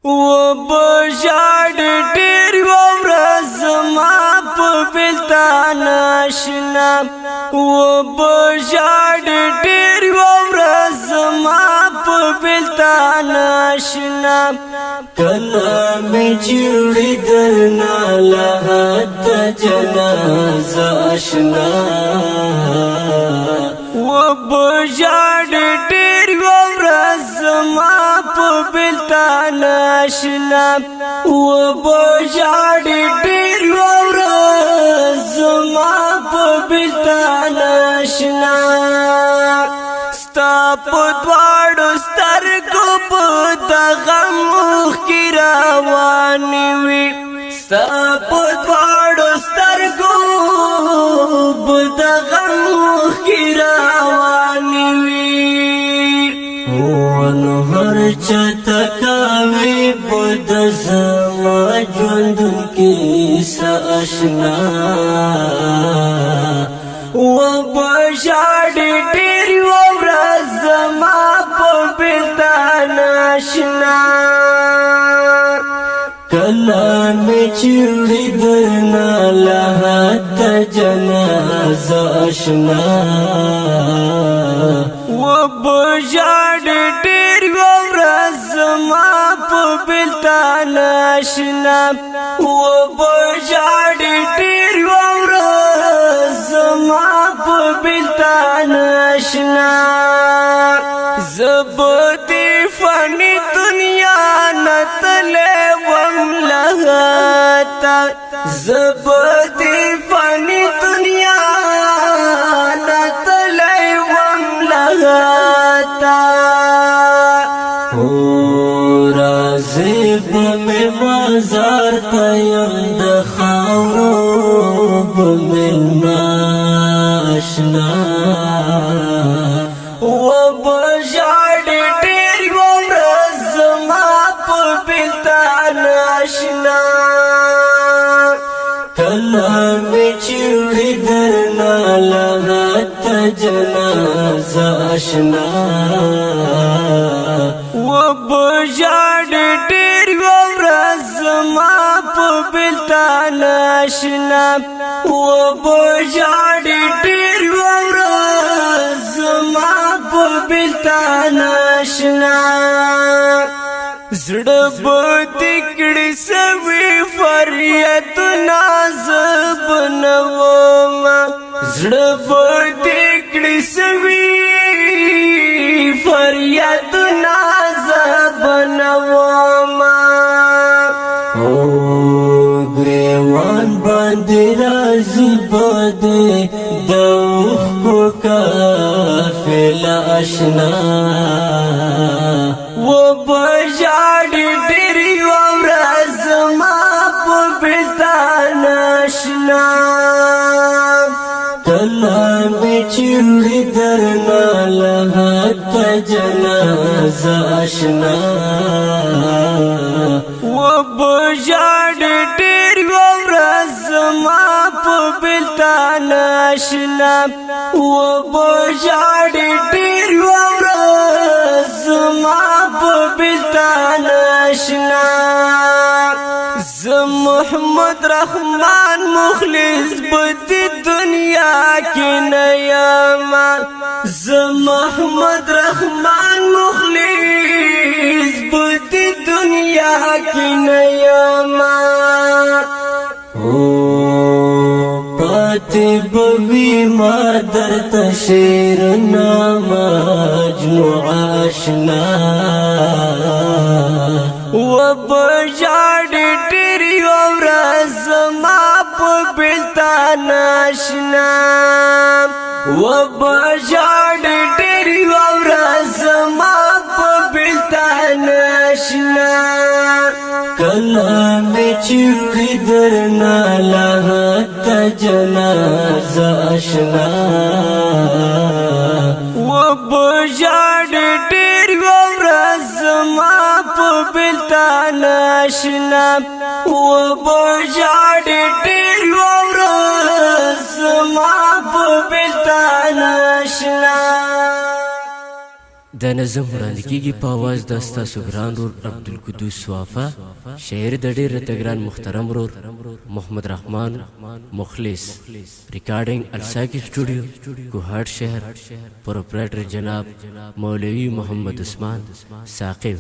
و بجاړ ډېر ورځ ما په بلتان آشنا و بجاړ ډېر ورځ ما په بلتان آشنا کله می جوړې درنا له د جنازه آشنا و بجاړ ډېر ورځ ما په بلتان آشنا و بجاړ ډېر ورځ ما په بلتان آشنا ستا په دواړو سترګو په دغه مخ کې روانې وي ستا په دواړو سترګو په دغه مخ کې روانې وي ونو هر چاته کوي بود زما ژوندون کې سه آشنا و بجاړ ډېر ورځ ما په بلتان آشنا کله می چوړې درنا له د جنازه آشنا و بجاړ ډېر ورځ ما په بلتان آشنا و بجاړ ډېر ورځ ما په بلتان آشنا زبدي فانی دنیا نتلې وم لهتا زبدي فانی دنیا نتلې وم لهتا رازب میں مزار تیم د خاورو بملما آشنا و بجاړ ډېر ورځ ما په بلتان آشنا کله می چوړې درنا له د جنازه آشنا و بجاړ ډېر ورځ ما په بلتان آشنا و بجاړ ډېر ورځ ما په بلتان آشنا زړه بدې کړې سوي فریادونه زه بنومه زړه بدې کړې سوي فریادونه زه بنومه ګریوان باندې راځي بدې د اوښکو قافله آشنا و بجاړ ډېر ورځ ما په بلتان آشنا کله می چوړې درنا له د جنازه آشنا و بجاړ ډېر ورځ ما په بلتان آشنا و بجاړ ډېر ورځ ما په بلتان آشنا ز محمد رحمان مخلص بدی دنیا کې نه یم ز محمد رحمان مخلص بدی دنیا کې نه یم پاتې بوي ما درته شعرونه مجموع آشنا و بجاړ ډېر ورځ ما په بلتان آشنا و بجاړ ډېر ورځ ما په بلتان آشنا کله می چوړې درنا له د جنازه آشنا و بجاړ ډېر ورځ ما په بلتان آشنا و بجاړ ډېر ورځ ما په بلتان آشنا دا نظم وړاندې کیږي په اواز د ستاسو ګران ورور عبدالقدوس صوافه، شاعر د ډېر راته ګران محترم ورور محمد رحمان مخلص، ریکارډینګ الساقي سټوډیو کوهاټ شهر، پروپرایټر جناب مولوي محمد عثمان ثاقب.